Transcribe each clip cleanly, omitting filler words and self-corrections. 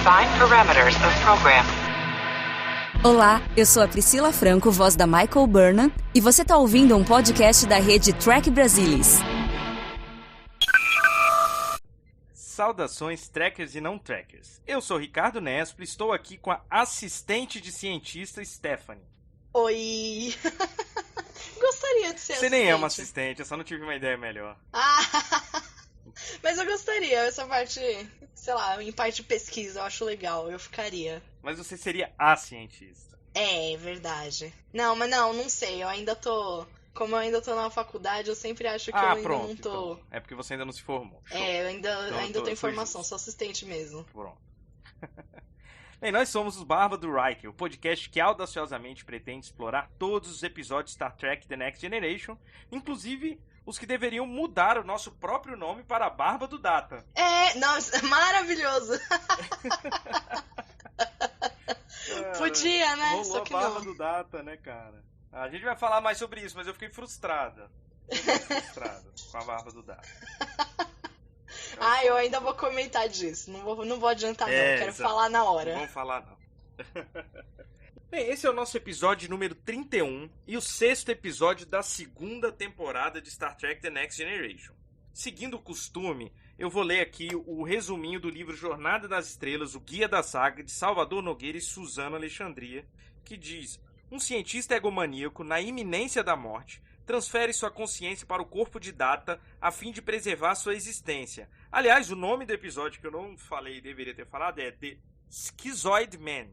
Define parameters of program. Olá, eu sou a Priscila Franco, voz da Michael Burnham, e você está ouvindo um podcast da rede Trek Brasilis. Saudações, trackers e não trackers. Eu sou Ricardo Nespoli, estou aqui com a assistente de cientista Stephanie. Oi! Gostaria de ser Você nem é uma assistente, eu só não tive uma ideia melhor. Mas eu gostaria, essa parte, sei lá, em parte de pesquisa, eu acho legal, eu ficaria. Mas você seria a cientista. É verdade. Não, mas não sei, eu ainda tô... Como eu ainda tô na faculdade, eu sempre acho que eu ainda não tô... Então. É porque você ainda não se formou. Show. Eu ainda tenho formação, sou assistente mesmo. Pronto. Bem, nós somos os Barba do Riker, o podcast que audaciosamente pretende explorar todos os episódios de Star Trek The Next Generation, inclusive os que deveriam mudar o nosso próprio nome para a Barba do Data. Nossa, maravilhoso! Podia, né? Rolou Só que a Barba não. do Data, né, cara? A gente vai falar mais sobre isso, mas eu fiquei frustrada. Com a Barba do Data. Eu ainda vou comentar disso. Não vou adiantar, não. Quero falar na hora. Não vamos falar, não. Bem, esse é o nosso episódio número 31 e o sexto episódio da segunda temporada de Star Trek The Next Generation. Seguindo o costume, eu vou ler aqui o resuminho do livro Jornada das Estrelas, o Guia da Saga, de Salvador Nogueira e Suzana Alexandria, que diz: um cientista egomaníaco, na iminência da morte, transfere sua consciência para o corpo de Data a fim de preservar sua existência. Aliás, o nome do episódio que eu não falei e deveria ter falado é The Schizoid Man,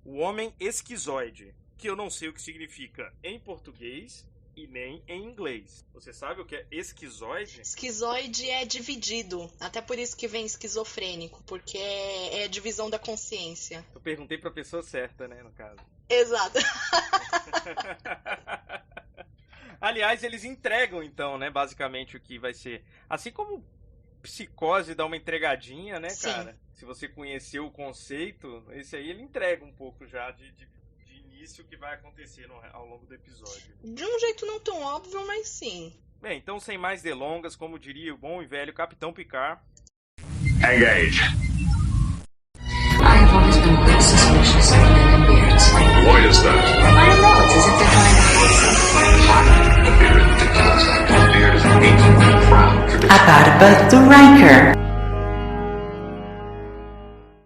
o Homem Esquizoide, que eu não sei o que significa em português e nem em inglês. Você sabe o que é esquizoide? Esquizoide é dividido, até por isso que vem esquizofrênico, porque é a divisão da consciência. Eu perguntei pra pessoa certa, né, no caso. Exato. Aliás, eles entregam, então, né, basicamente o que vai ser. Assim como Psicose dá uma entregadinha, né, cara? Sim. Se você conheceu o conceito, esse aí ele entrega um pouco já de início o que vai acontecer ao longo do episódio. De um jeito não tão óbvio, mas sim. Bem, então sem mais delongas, como diria o bom e velho Capitão Picard. Engage. I have always been quite suspicious of men in beards. Why is that? I don't know, it's as if they're trying to hide something. A beard is ridiculous. A beard is an ancient, proud tradition. A barba do Riker.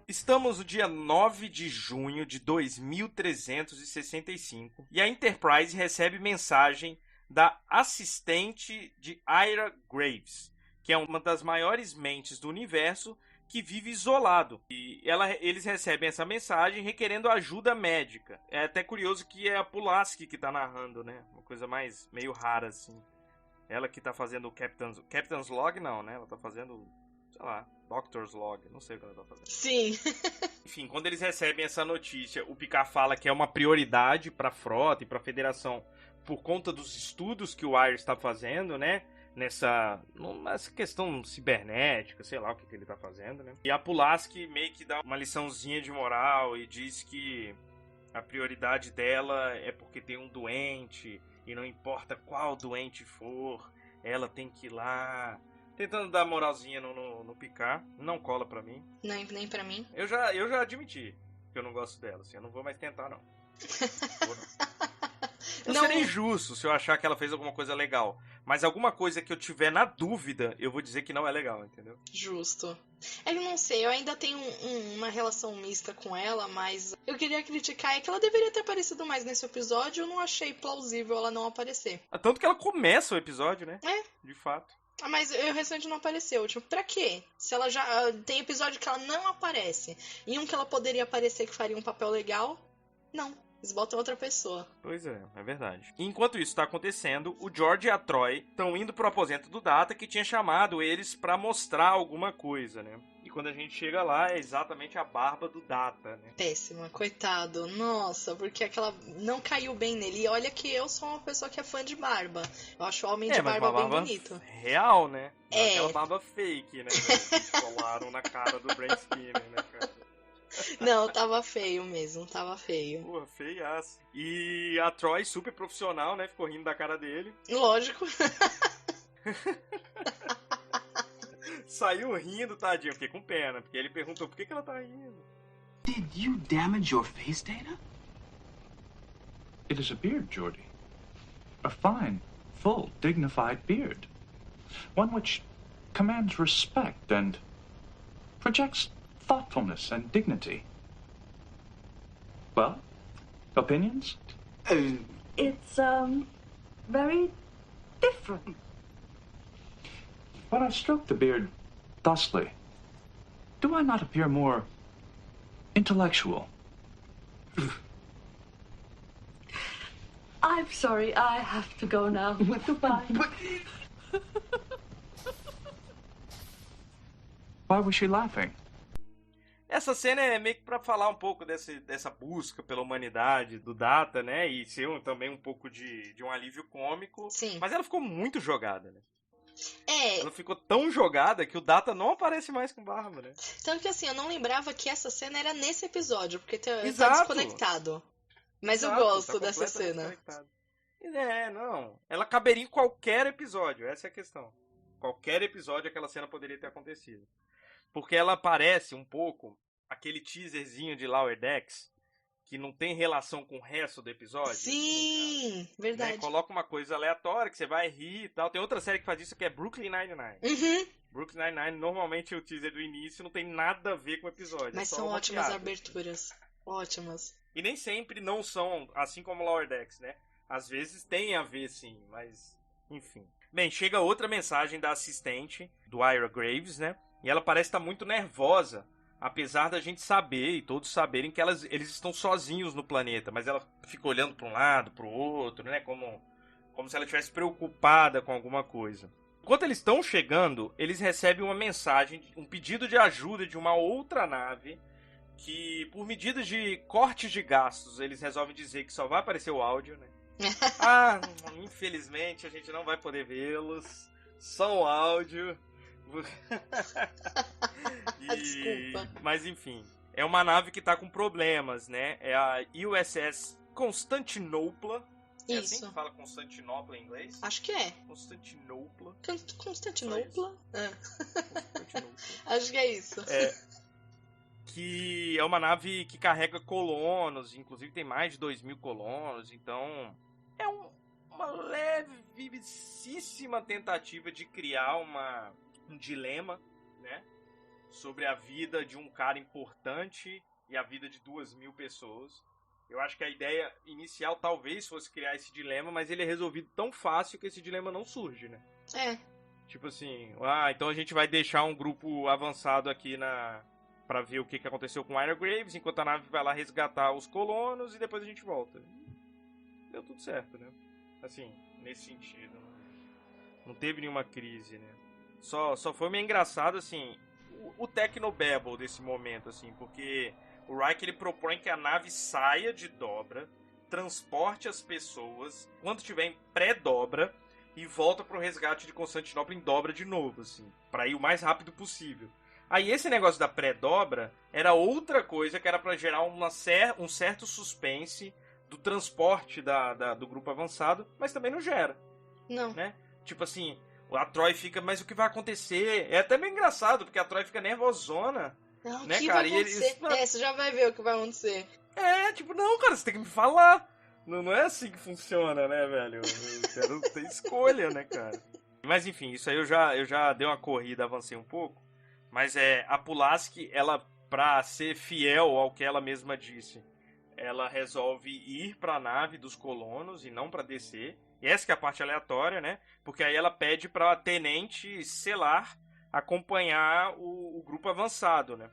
Estamos no dia 9 de junho de 2365 e a Enterprise recebe mensagem da assistente de Ira Graves, que é uma das maiores mentes do universo que vive isolado. E eles recebem essa mensagem requerendo ajuda médica. É até curioso que é a Pulaski que tá narrando, né? Uma coisa mais meio rara, assim. Ela que tá fazendo o Captain's Log, não, né? Ela tá fazendo, sei lá, Doctor's Log. Não sei o que ela tá fazendo. Sim. Enfim, quando eles recebem essa notícia, o Picard fala que é uma prioridade pra frota e pra federação por conta dos estudos que o Wire está fazendo, né? Nessa questão cibernética, sei lá o que ele tá fazendo, né? E a Pulaski meio que dá uma liçãozinha de moral e diz que a prioridade dela é porque tem um doente e não importa qual doente for, ela tem que ir lá. Tentando dar moralzinha no Picard, não cola pra mim. Nem pra mim. Eu já admiti que eu não gosto dela, assim, eu não vou mais tentar, não. Eu serei justo se eu achar que ela fez alguma coisa legal. Mas alguma coisa que eu tiver na dúvida, eu vou dizer que não é legal, entendeu? Justo. Eu não sei, eu ainda tenho uma relação mista com ela, mas eu queria criticar é que ela deveria ter aparecido mais nesse episódio. Eu não achei plausível ela não aparecer. Tanto que ela começa o episódio, né? De fato. Mas o restante não apareceu. Tipo, pra quê? Se ela já... Tem episódio que ela não aparece. E um que ela poderia aparecer que faria um papel legal, não. Eles botam outra pessoa. Pois é verdade. E enquanto isso tá acontecendo, o George e a Troy estão indo pro aposento do Data, que tinha chamado eles pra mostrar alguma coisa, né? E quando a gente chega lá, é exatamente a barba do Data, né? Péssima, coitado. Nossa, porque aquela não caiu bem nele. E olha que eu sou uma pessoa que é fã de barba. Eu acho o homem de barba bem bonito. Real, né? Não aquela barba fake, né? Que colaram na cara do Brent Skinner, né, cara? Não, tava feio mesmo, tava feio. Porra, feiaço. E a Troy, super profissional, né? Ficou rindo da cara dele. Lógico. Saiu rindo, tadinho. Fiquei com pena, porque ele perguntou por que ela tá rindo. Did you damage your face, Data? It is a beard, Geordie. A fine, full, dignified beard. One which commands respect and projects thoughtfulness and dignity. Well, opinions? It's, very different. When I stroke the beard thusly, do I not appear more intellectual? I'm sorry, I have to go now. Goodbye. Why was she laughing? Essa cena é meio que pra falar um pouco dessa busca pela humanidade do Data, né? E ser também um pouco de um alívio cômico. Sim. Mas ela ficou muito jogada, né? É, Ela ficou tão jogada que o Data não aparece mais com barba, né? tanto que assim, eu não lembrava que essa cena era nesse episódio, porque tá Exato. desconectado. Mas eu Exato, gosto tá dessa completamente cena. desconectado. Não. Ela caberia em qualquer episódio, essa é a questão. Qualquer episódio aquela cena poderia ter acontecido. Porque ela parece um pouco aquele teaserzinho de Lower Decks, que não tem relação com o resto do episódio. Sim, Né? verdade. Coloca uma coisa aleatória que você vai rir e tal. Tem outra série que faz isso que é Brooklyn Nine-Nine. Uhum. Brooklyn Nine-Nine, normalmente o teaser do início não tem nada a ver com o episódio. Mas é só são uma ótimas piada. aberturas. Ótimas. E nem sempre não são, assim como Lower Decks, né? Às vezes tem a ver, sim, mas... Enfim. Bem, chega outra mensagem da assistente, do Ira Graves, né? E ela parece estar muito nervosa, apesar da gente saber, e todos saberem, que eles estão sozinhos no planeta. Mas ela fica olhando para um lado, para o outro, né? Como se ela estivesse preocupada com alguma coisa. Enquanto eles estão chegando, eles recebem uma mensagem, um pedido de ajuda de uma outra nave, que por medidas de cortes de gastos, eles resolvem dizer que só vai aparecer o áudio, né? Infelizmente a gente não vai poder vê-los, só o áudio. Desculpa. Mas enfim, é uma nave que tá com problemas, né? É a USS Constantinopla. É assim Isso. que fala Constantinopla em inglês? Acho que é. Constantinopla. Constantinopla? Constantinopla. Acho que é isso. Que é uma nave que carrega colonos, inclusive tem mais de 2.000 colonos, então é uma levíssima tentativa de criar um dilema, né, sobre a vida de um cara importante e a vida de 2.000 pessoas. Eu acho que a ideia inicial talvez fosse criar esse dilema, mas ele é resolvido tão fácil que esse dilema não surge, né? Tipo assim, então a gente vai deixar um grupo avançado aqui pra ver o que aconteceu com Ira Graves, enquanto a nave vai lá resgatar os colonos e depois a gente volta. Deu tudo certo, né? Assim, nesse sentido. Não teve nenhuma crise, né? Só foi meio engraçado, assim, o Technobabble desse momento, assim, porque o Riker, ele propõe que a nave saia de dobra, transporte as pessoas, quando tiver em pré-dobra, e volta pro resgate de Constantinopla em dobra de novo, assim, pra ir o mais rápido possível. Aí esse negócio da pré-dobra era outra coisa que era pra gerar um certo suspense do transporte do grupo avançado, mas também não gera. Não. Né? Tipo assim, a Troy fica, mas o que vai acontecer? É até meio engraçado, porque a Troy fica nervosona. Não, né, o que cara? vai acontecer? Você já vai ver o que vai acontecer. Tipo, não, cara, você tem que me falar. Não é assim que funciona, né, velho? Eu quero ter escolha, né, cara? Mas enfim, isso aí eu já dei uma corrida, avancei um pouco. Mas a Pulaski, ela, pra ser fiel ao que ela mesma disse, ela resolve ir pra nave dos colonos e não pra descer. E essa que é a parte aleatória, né? Porque aí ela pede pra Tenente Selar acompanhar o grupo avançado, né?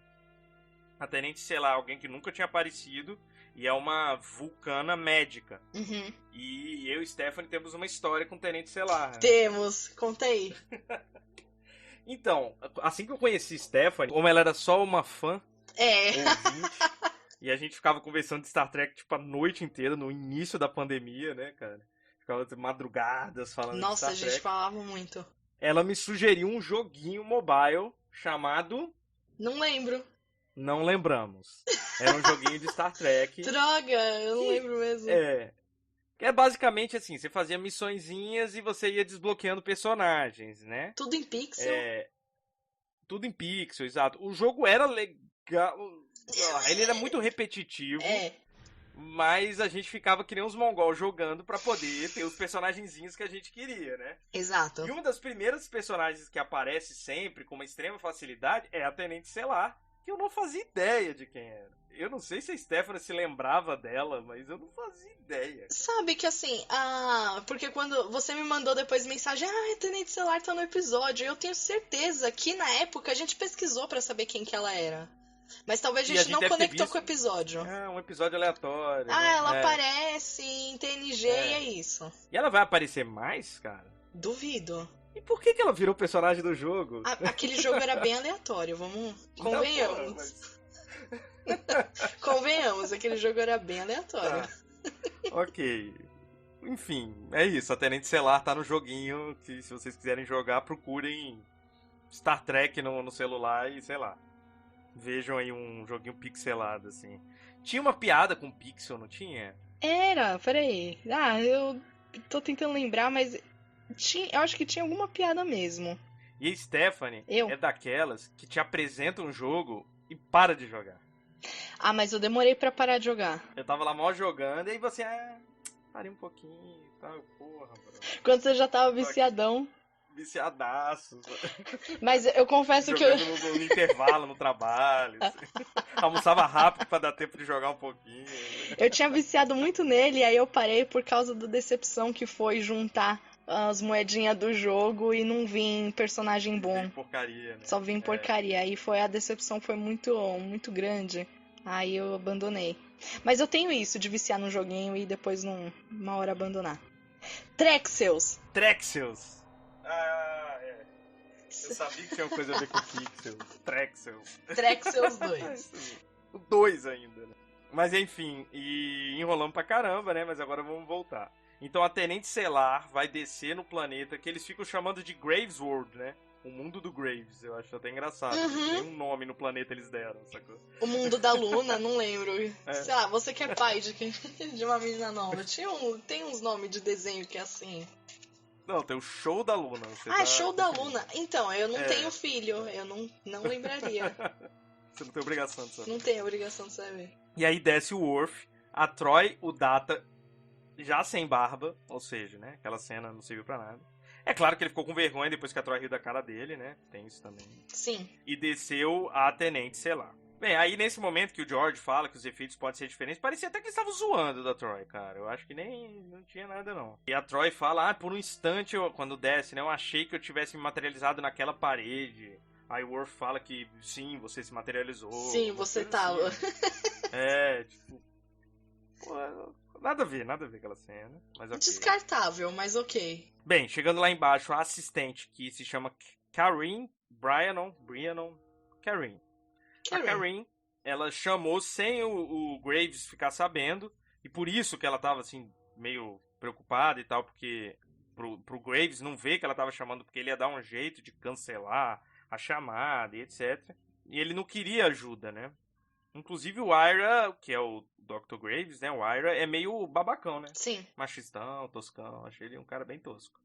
A Tenente Selar, alguém que nunca tinha aparecido, e é uma vulcana médica. Uhum. E eu e Stephanie temos uma história com o Tenente Selar. Né? Temos, conta aí. Então, assim que eu conheci Stephanie, como ela era só uma fã, ouvinte, e a gente ficava conversando de Star Trek, tipo, a noite inteira, no início da pandemia, né, cara? Ficava madrugadas falando de Star Trek. Nossa, a gente falava muito. Ela me sugeriu um joguinho mobile chamado... Não lembro. Não lembramos. Era um joguinho de Star Trek. Droga, eu não lembro mesmo. É basicamente assim, você fazia missõezinhas e você ia desbloqueando personagens, né? Tudo em pixel? Tudo em pixel, exato. O jogo era legal. Ele era muito repetitivo. Mas a gente ficava que nem uns mongol jogando pra poder ter os personagenzinhos que a gente queria, né? Exato. E uma das primeiras personagens que aparece sempre com uma extrema facilidade é a Tenente Selar, que eu não fazia ideia de quem era. Eu não sei se a Stephanie se lembrava dela, mas eu não fazia ideia. Sabe que assim, porque quando você me mandou depois mensagem, a Tenente Selar tá no episódio, eu tenho certeza que na época a gente pesquisou pra saber quem que ela era. Mas talvez a gente não conectou com o episódio. Um episódio aleatório. Ela aparece em TNG e é isso. E ela vai aparecer mais, cara? Duvido. E por que ela virou personagem do jogo? Aquele jogo era bem aleatório, convenhamos. Convenhamos, aquele jogo era bem aleatório. Ok. Enfim, é isso. A Tenente Selar tá no joguinho que, se vocês quiserem jogar, procurem Star Trek no celular e, sei lá, vejam aí um joguinho pixelado, assim. Tinha uma piada com pixel, não tinha? Peraí. Eu tô tentando lembrar, mas eu acho que tinha alguma piada mesmo. E a Stephanie é daquelas que te apresenta um jogo e para de jogar. Mas eu demorei pra parar de jogar. Eu tava lá mal jogando, e aí você, parei um pouquinho e tal, porra, bro. Quando você já tava viciadão. Viciadaço. Mas eu confesso que eu... no intervalo, no trabalho. Almoçava rápido pra dar tempo de jogar um pouquinho. Eu tinha viciado muito nele, e aí eu parei por causa da decepção que foi juntar as moedinhas do jogo e não vir personagem bom. Porcaria, né? Só vim porcaria. Aí a decepção foi muito, muito grande. Aí eu abandonei. Mas eu tenho isso de viciar num joguinho e depois uma hora abandonar. Trexels. Eu sabia que tinha uma coisa a ver com Pixel. Trexels 2. O 2 ainda, né? Mas enfim, e enrolamos pra caramba, né? Mas agora vamos voltar. Então a Tenente Selar vai descer no planeta que eles ficam chamando de Graves World, né? O mundo do Graves, eu acho até engraçado. Tem um nome no planeta eles deram, sacou? O mundo da Luna, não lembro. Sei lá, você que é pai de uma menina nova. Tem uns nomes de desenho que é assim. Não, tem o Show da Luna. Show da Luna. Então, eu não tenho filho, eu não lembraria. Você não tem obrigação de saber. Não tem obrigação de saber. E aí desce o Worf, a Troy, o Data, já sem barba, ou seja, né, aquela cena não serviu pra nada. É claro que ele ficou com vergonha depois que a Troy riu da cara dele, né, tem isso também. Sim. E desceu a Tenente Selar. Bem, aí nesse momento que o George fala que os efeitos podem ser diferentes, parecia até que eles estavam zoando da Troy, cara. Eu acho que não tinha nada, não. E a Troy fala, por um instante, quando desce, né, eu achei que eu tivesse me materializado naquela parede. Aí o Worf fala que, sim, você se materializou. Sim, você tava. Assim. Tipo... Pô, nada a ver aquela cena. Mas okay. Descartável, mas ok. Bem, chegando lá embaixo, a assistente, que se chama Karin Brianon. A Karin, ela chamou sem o Graves ficar sabendo, e por isso que ela tava, assim, meio preocupada e tal, porque pro Graves não ver que ela tava chamando, porque ele ia dar um jeito de cancelar a chamada e etc. E ele não queria ajuda, né? Inclusive o Ira, que é o Dr. Graves, né? O Ira é meio babacão, né? Sim. Machistão, toscão. Achei ele um cara bem tosco.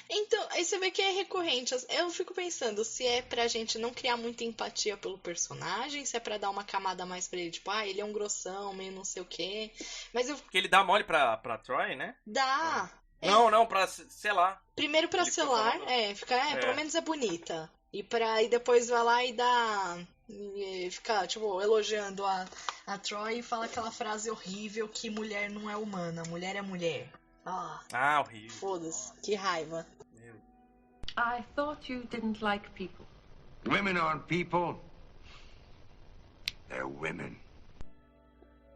Então, aí você vê que é recorrente. Eu fico pensando se é pra gente não criar muita empatia pelo personagem, se é pra dar uma camada a mais pra ele, tipo, ele é um grossão, meio não sei o quê. Mas Porque ele dá mole pra Troy, né? Dá. Não, pra selar. Primeiro pra selar, pelo menos é bonita. E depois vai lá e dá... E fica, tipo, elogiando a Troy e fala aquela frase horrível que mulher não é humana, mulher é mulher. Horrível. Foda-se, que raiva. I thought you didn't like people. Women aren't people. They're women.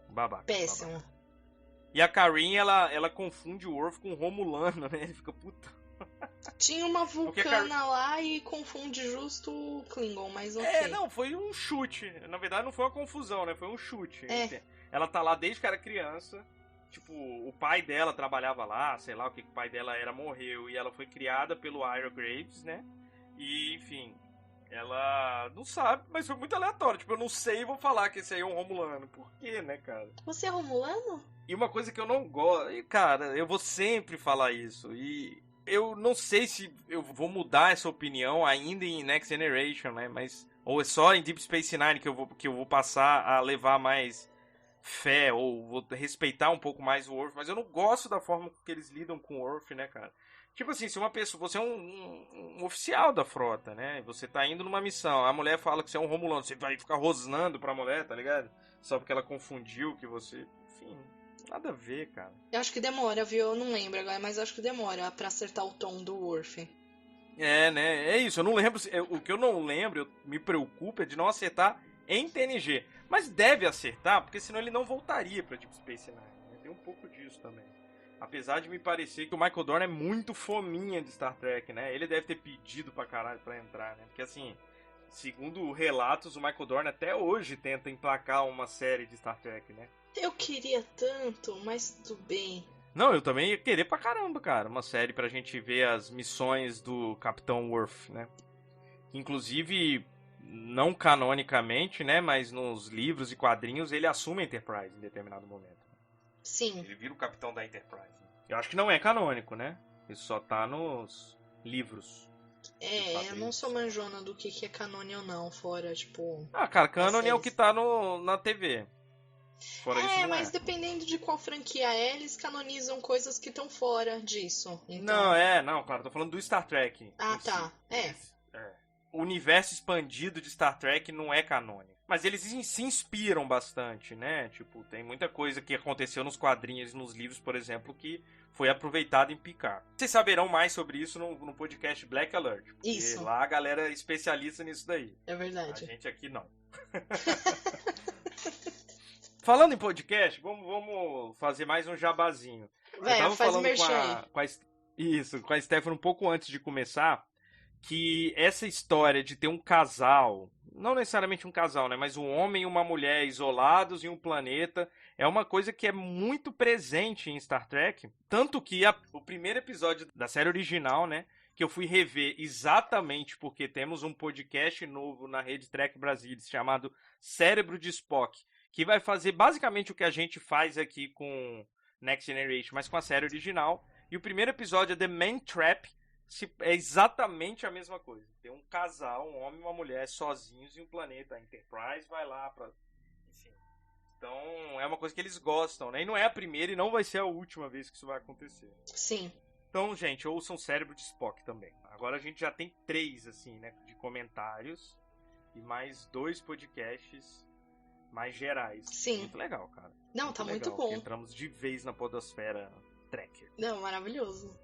Babaca. Péssimo. Babaca. E a Karin, ela confunde o Worf com o Romulano, né? Ele fica puta. Tinha uma vulcana lá e confunde justo o Klingon, mas ok. Não, foi um chute. Na verdade não foi uma confusão, né? Foi um chute. É. Ela tá lá desde que era criança. Tipo, o pai dela trabalhava lá, sei lá o que o pai dela era, morreu. E ela foi criada pelo Ira Graves, né? E, enfim, ela não sabe, mas foi muito aleatório. Tipo, eu não sei e vou falar que esse aí é um Romulano. Por quê, né, cara? Você é Romulano? E uma coisa que eu não gosto... E, cara, eu vou sempre falar isso. E Eu não sei se eu vou mudar essa opinião ainda em Next Generation, né? Mas, ou é só em Deep Space Nine que eu vou passar a levar mais fé, ou vou respeitar um pouco mais o Worf. Mas eu não gosto da forma que eles lidam com o Worf, né, cara? Tipo assim, se uma pessoa... Você é um oficial da frota, né? Você tá indo numa missão. A mulher fala que você é um Romulano. Você vai ficar rosnando pra mulher, tá ligado? Só porque ela confundiu que você... Enfim... Nada a ver, cara. Eu acho que demora, viu? Eu não lembro agora, mas eu acho que demora pra acertar o tom do Worf. É, né? É isso. Eu não lembro. O que eu não lembro, me preocupa, é de não acertar em TNG. Mas deve acertar, porque senão ele não voltaria pra Deep Space Nine. Né? Tem um pouco disso também. Apesar de me parecer que o Michael Dorn é muito fominha de Star Trek, né? Ele deve ter pedido pra caralho pra entrar, né? Porque assim, segundo relatos, o Michael Dorn até hoje tenta emplacar uma série de Star Trek, né? Eu queria tanto, mas tudo bem. Não, eu também ia querer pra caramba, cara. Uma série pra gente ver as missões do Capitão Worf, né? Inclusive, não canonicamente, né? Mas nos livros e quadrinhos ele assume a Enterprise em determinado momento. Sim. Ele vira o capitão da Enterprise. Eu acho que não é canônico, né? Isso só tá nos livros. É, eu não sou manjona do que é canônico ou não, fora, tipo... Ah, cara, canon é o que tá na TV. Fora isso, não mas dependendo de qual franquia é, eles canonizam coisas que estão fora disso. Então... Não, claro, tô falando do Star Trek. Ah, tá. O universo expandido de Star Trek não é canônico. Mas eles se inspiram bastante, né? Tipo, tem muita coisa que aconteceu nos quadrinhos e nos livros, por exemplo, que foi aproveitada em Picard. Vocês saberão mais sobre isso no podcast Black Alert. Porque isso. Lá a galera é especialista nisso daí. É verdade. A gente aqui não. Falando em podcast, vamos fazer mais um jabazinho. Eu tava falando com a Stephanie um pouco antes de começar, que essa história de ter um casal, não necessariamente um casal, né, mas um homem e uma mulher isolados em um planeta, é uma coisa que é muito presente em Star Trek. Tanto que o primeiro episódio da série original, né, que eu fui rever exatamente porque temos um podcast novo na rede Trek Brasilis chamado Cérebro de Spock, que vai fazer basicamente o que a gente faz aqui com Next Generation, mas com a série original. E o primeiro episódio é The Man Trap, é exatamente a mesma coisa. Tem um casal, um homem e uma mulher sozinhos em um planeta. A Enterprise vai lá pra... Enfim. Então, é uma coisa que eles gostam, né? E não é a primeira e não vai ser a última vez que isso vai acontecer. Sim. Então, gente, ouçam Cérebro de Spock também. Agora a gente já tem 3, assim, né? De comentários. E mais 2 podcasts mais gerais. Sim. Muito legal, cara. Não, tá muito bom. Entramos de vez na podosfera Trekker. Não, maravilhoso.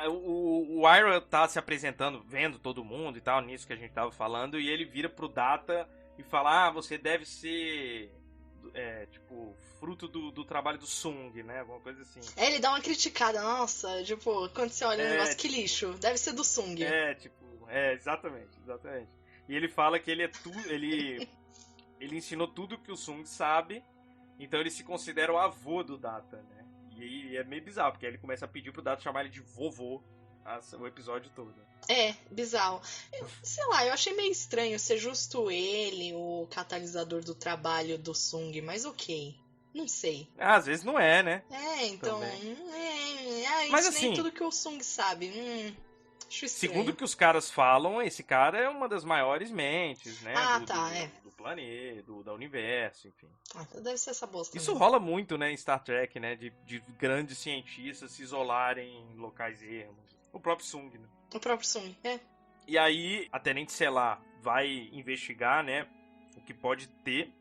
O Ira tá se apresentando, vendo todo mundo e tal, nisso que a gente tava falando, e ele vira pro Data e fala, você deve ser, tipo, fruto do trabalho do Sung, né? Alguma coisa assim. Ele dá uma criticada, nossa, tipo, quando você olha o negócio, que lixo, deve ser do Sung. Exatamente. E ele fala que ele ele ensinou tudo que o Sung sabe, então ele se considera o avô do Data, né? E é meio bizarro, porque aí ele começa a pedir pro Data chamar ele de vovô o episódio todo. É, bizarro. Sei lá, eu achei meio estranho ser justo ele, o catalisador do trabalho do Sung, mas ok. Não sei. Às vezes não é, né? Então... Mas isso assim, nem tudo que o Sung sabe. Acho estranho. Segundo o que os caras falam, esse cara é uma das maiores mentes, né? Do planeta, do universo, enfim. Deve ser essa bosta. Isso rola muito, né, em Star Trek, né? De grandes cientistas se isolarem em locais ermos. O próprio Sung, né? O próprio Sung, E aí, a Tenente Selar vai investigar, né? O que pode ter.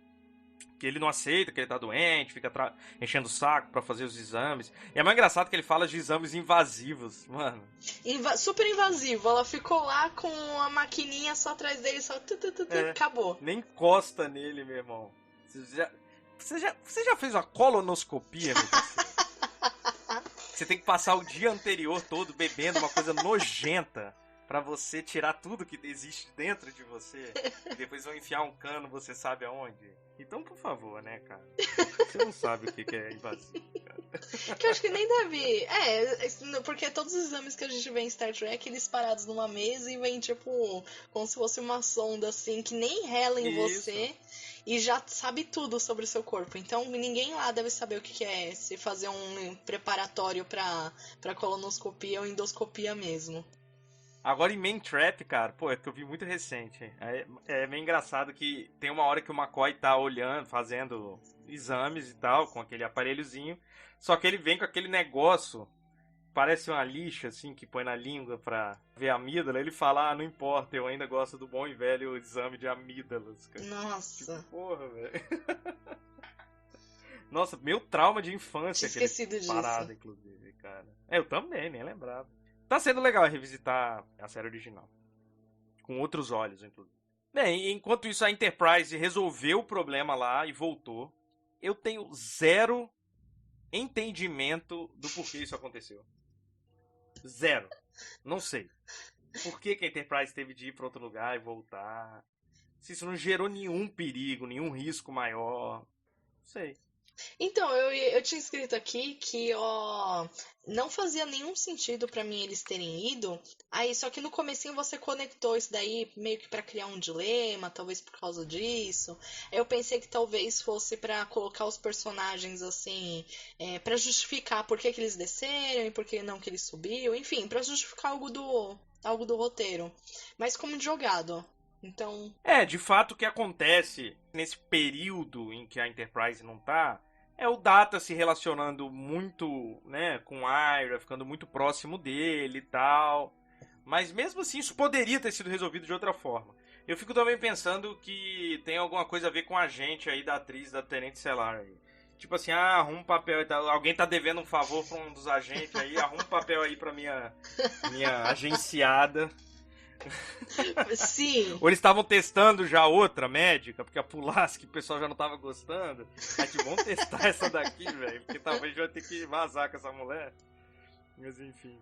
Que ele não aceita, que ele tá doente, fica enchendo o saco pra fazer os exames. E é mais engraçado que ele fala de exames invasivos, mano. Super invasivo. Ela ficou lá com a maquininha só atrás dele, só acabou. Nem encosta nele, meu irmão. Você já fez uma colonoscopia, meu parceiro? Você tem que passar o dia anterior todo bebendo uma coisa nojenta pra você tirar tudo que existe dentro de você. E depois vão enfiar um cano, você sabe aonde. Então, por favor, né, cara? Você não sabe o que é invasivo, cara. Que eu acho que nem deve... porque todos os exames que a gente vê em Star Trek, eles parados numa mesa e vem, tipo, como se fosse uma sonda, assim, que nem rela em você. e já sabe tudo sobre o seu corpo. Então ninguém lá deve saber o que é se fazer um preparatório pra colonoscopia ou endoscopia mesmo. Agora em Main Trap, cara, pô, é que eu vi muito recente. É meio engraçado que tem uma hora que o McCoy tá olhando, fazendo exames e tal, com aquele aparelhozinho. Só que ele vem com aquele negócio, parece uma lixa, assim, que põe na língua pra ver a amígdala. Ele fala, não importa, eu ainda gosto do bom e velho exame de amígdalas. Cara. Nossa. Tipo, porra, velho. Nossa, meu trauma de infância. Tinha esquecido disso. Parada, inclusive, cara. Eu também, nem lembrava. Tá sendo legal revisitar a série original. Com outros olhos, inclusive. Bem, enquanto isso a Enterprise resolveu o problema lá e voltou. Eu tenho zero entendimento do porquê isso aconteceu. Zero. Não sei. Por que a Enterprise teve de ir pra outro lugar e voltar? Se isso não gerou nenhum perigo, nenhum risco maior. Não sei. Então, eu tinha escrito aqui que, não fazia nenhum sentido pra mim eles terem ido. Aí, só que no comecinho você conectou isso daí meio que pra criar um dilema, talvez por causa disso. Eu pensei que talvez fosse pra colocar os personagens assim, pra justificar por que que eles desceram e por que não que eles subiram. Enfim, pra justificar algo do roteiro. Mas como jogado. Então... de fato o que acontece nesse período em que a Enterprise não tá, é o Data se relacionando muito, né, com a Ira, ficando muito próximo dele e tal. Mas mesmo assim isso poderia ter sido resolvido de outra forma. Eu fico também pensando que tem alguma coisa a ver com a gente aí da atriz da Tenente Stellar aí. Tipo assim, arruma um papel e tal. Alguém tá devendo um favor pra um dos agentes aí, arruma um papel aí pra minha agenciada. Sim. Ou eles estavam testando já outra médica, porque a Pulaski o pessoal já não tava gostando. Aí tipo, vamos testar essa daqui, velho, porque talvez vai ter que vazar com essa mulher. Mas enfim.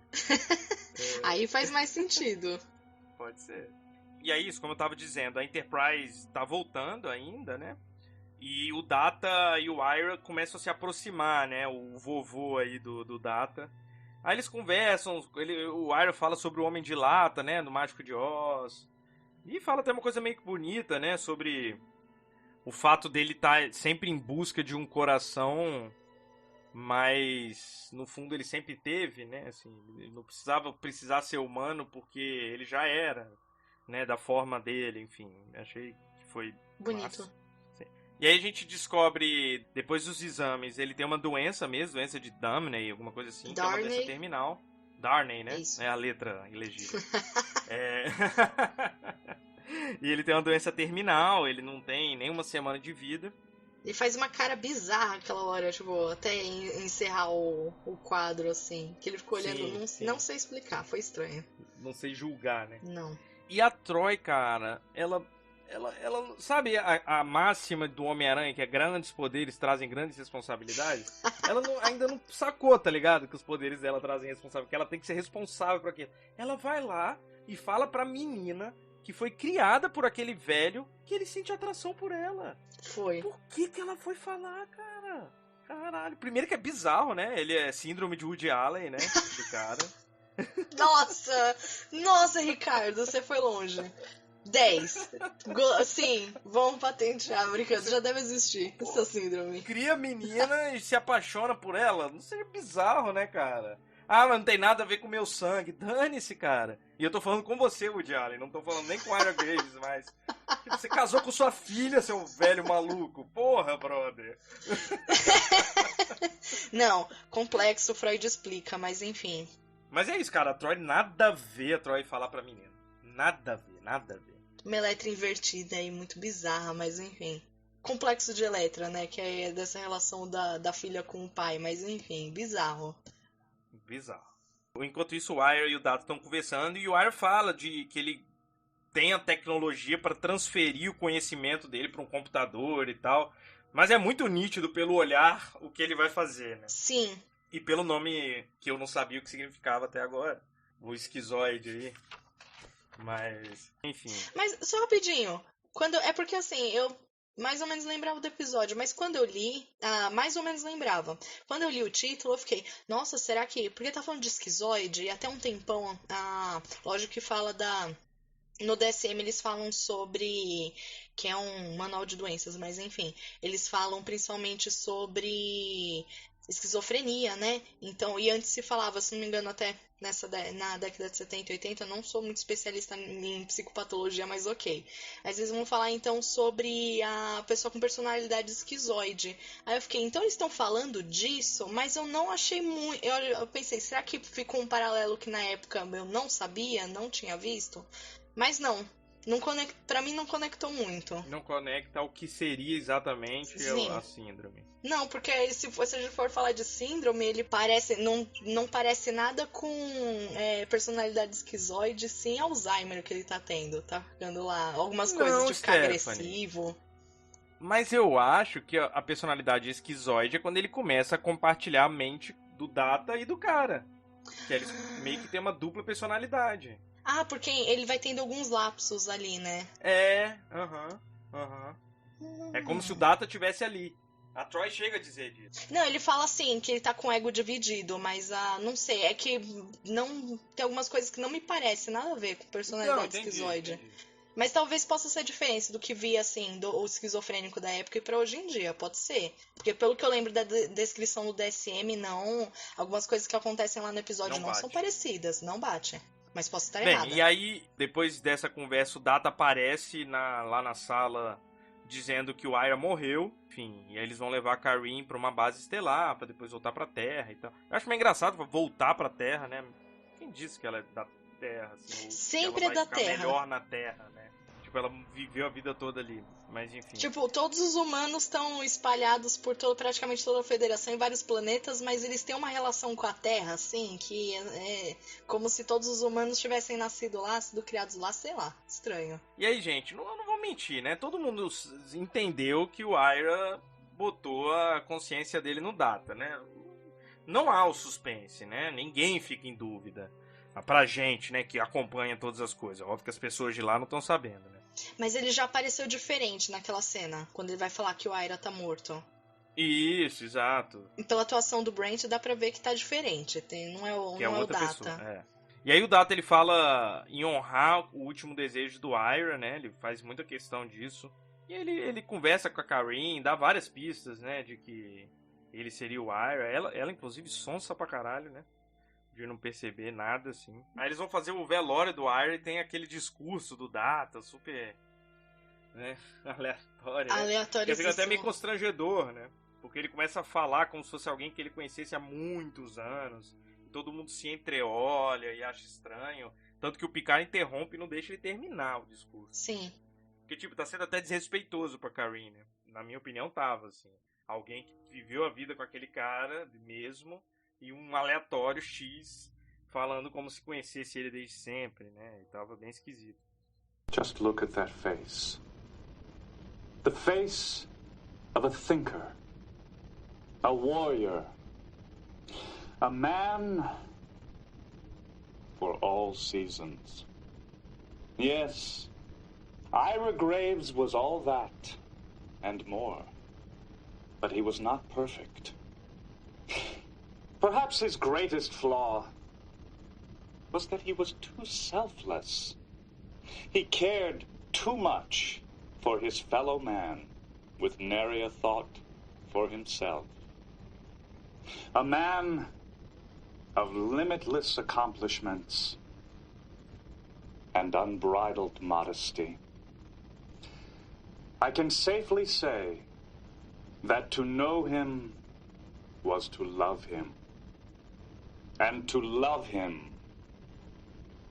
Aí faz mais sentido. Pode ser. E é isso, como eu tava dizendo, a Enterprise tá voltando ainda, né? E o Data e o Ira começam a se aproximar, né? O vovô aí do Data. Aí eles conversam, o Ira fala sobre o Homem de Lata, né, do Mágico de Oz. E fala até uma coisa meio que bonita, né, sobre o fato dele estar sempre em busca de um coração, mas no fundo ele sempre teve, né, assim, ele não precisar ser humano porque ele já era, né, da forma dele, enfim. Achei que foi bonito. Massa. E aí a gente descobre, depois dos exames, ele tem uma doença mesmo, doença de Darnay, alguma coisa assim, que é uma doença terminal. Darnay, né? Isso. É a letra ilegível. E ele tem uma doença terminal, ele não tem nenhuma semana de vida. Ele faz uma cara bizarra aquela hora, tipo, até encerrar o quadro, assim. Que ele ficou olhando, não sei explicar, foi estranho. Não sei julgar, né? Não. E a Troi, cara, ela sabe a máxima do Homem-Aranha, que é grandes poderes trazem grandes responsabilidades? Ela ainda não sacou, tá ligado? Que os poderes dela trazem responsabilidade, que ela tem que ser responsável por aquilo. Ela vai lá e fala pra menina que foi criada por aquele velho que ele sente atração por ela. Foi. Por que ela foi falar, cara? Caralho. Primeiro que é bizarro, né? Ele é síndrome de Woody Allen, né? Do cara. Nossa, Ricardo, você foi longe. 10. Sim, vamos patentear, brincando. Já deve existir essa síndrome. Cria a menina e se apaixona por ela. Não seja bizarro, né, cara? Mas não tem nada a ver com o meu sangue. Dane-se, cara. E eu tô falando com você, Woody Allen. Não tô falando nem com Ira Graves, mas... Você casou com sua filha, seu velho maluco. Porra, brother. Não, complexo, Freud explica, mas enfim. Mas é isso, cara. A Troi nada a ver a Troi falar pra menina. Nada a ver, nada a ver. Uma Eletra invertida aí, muito bizarra, mas enfim. Complexo de Eletra, né? Que é dessa relação da filha com o pai, mas enfim, bizarro. Bizarro. Enquanto isso, o Ira e o Data estão conversando e o Ira fala de que ele tem a tecnologia para transferir o conhecimento dele para um computador e tal. Mas é muito nítido pelo olhar o que ele vai fazer, né? Sim. E pelo nome que eu não sabia o que significava até agora. O esquizoide aí. Mas, enfim. Mas, só rapidinho. É porque assim, eu mais ou menos lembrava do episódio, mas quando eu li, mais ou menos lembrava. Quando eu li o título, eu fiquei, nossa, será que... Porque tá falando de esquizoide e até um tempão, lógico que fala No DSM eles falam sobre, que é um manual de doenças, mas enfim, eles falam principalmente sobre esquizofrenia, né? Então, e antes se falava, se não me engano, até na década de 70 e 80, eu não sou muito especialista em psicopatologia, mas ok. Às vezes vão falar então sobre a pessoa com personalidade esquizoide. Aí eu fiquei, então eles estão falando disso, mas eu não achei muito. Eu pensei, será que ficou um paralelo que na época eu não sabia, não tinha visto? Mas não. Pra mim não conectou muito. Não conecta ao que seria exatamente a síndrome. Não, porque se a gente for falar de síndrome, ele parece. Não parece nada com personalidade esquizoide, sim Alzheimer que ele tá tendo. Tá ficando lá algumas coisas de ficar agressivo. Mas eu acho que a personalidade esquizoide é quando ele começa a compartilhar a mente do Data e do cara. Que eles meio que tem uma dupla personalidade. Ah, porque ele vai tendo alguns lapsos ali, né? Aham. É como se o Data estivesse ali. A Troy chega a dizer disso. Não, ele fala assim, que ele tá com o ego dividido, mas não sei, é que não tem algumas coisas que não me parecem nada a ver com personalidade esquizoide. Entendi. Mas talvez possa ser diferente do que via, assim, o esquizofrênico da época e pra hoje em dia, pode ser. Porque pelo que eu lembro da descrição do DSM, algumas coisas que acontecem lá no episódio não são parecidas, não bate. Mas posso estar errada. E aí, depois dessa conversa, o Data aparece lá na sala dizendo que o Ira morreu. Enfim, e aí eles vão levar a Karin pra uma base estelar, pra depois voltar pra Terra e tal. Eu acho meio engraçado voltar pra Terra, né? Quem disse que ela é da Terra? Assim, sempre ela vai é da Terra. melhor na Terra, né? Tipo, ela viveu a vida toda ali. Mas enfim. Tipo, todos os humanos estão espalhados por praticamente toda a Federação em vários planetas, mas eles têm uma relação com a Terra, assim, que é como se todos os humanos tivessem nascido lá, sido criados lá, sei lá, estranho. E aí, gente, não vou mentir, né? Todo mundo entendeu que o Ira botou a consciência dele no Data, né? Não há o suspense, né? Ninguém fica em dúvida. Pra gente, né, que acompanha todas as coisas. Óbvio que as pessoas de lá não estão sabendo, né? Mas ele já apareceu diferente naquela cena, quando ele vai falar que o Ira tá morto. Isso, exato. E pela atuação do Brent dá pra ver que tá diferente. Não é o Data. Pessoa, E aí o Data, ele fala em honrar o último desejo do Ira, né? Ele faz muita questão disso. E ele conversa com a Karin, dá várias pistas, né? De que ele seria o Ira. Ela inclusive, sonsa pra caralho, né? De não perceber nada, assim. Aí eles vão fazer o velório do Ira e tem aquele discurso do Data, super, né, aleatório. Aleatório. Fica até meio constrangedor, né? Porque ele começa a falar como se fosse alguém que ele conhecesse há muitos anos. E todo mundo se entreolha e acha estranho. Tanto que o Picard interrompe e não deixa ele terminar o discurso. Sim. Porque, tipo, tá sendo até desrespeitoso pra Karin, né? Na minha opinião, tava, assim. Alguém que viveu a vida com aquele cara mesmo... E um aleatório X falando como se conhecesse ele desde sempre, né? E tava bem esquisito. Just look at that face. The face of a thinker. A warrior. A man for all seasons. Yes, Ira Graves was all that and more. But he was not perfect. Perhaps his greatest flaw was that he was too selfless. He cared too much for his fellow man with nary a thought for himself. A man of limitless accomplishments and unbridled modesty. I can safely say that to know him was to love him. And to love him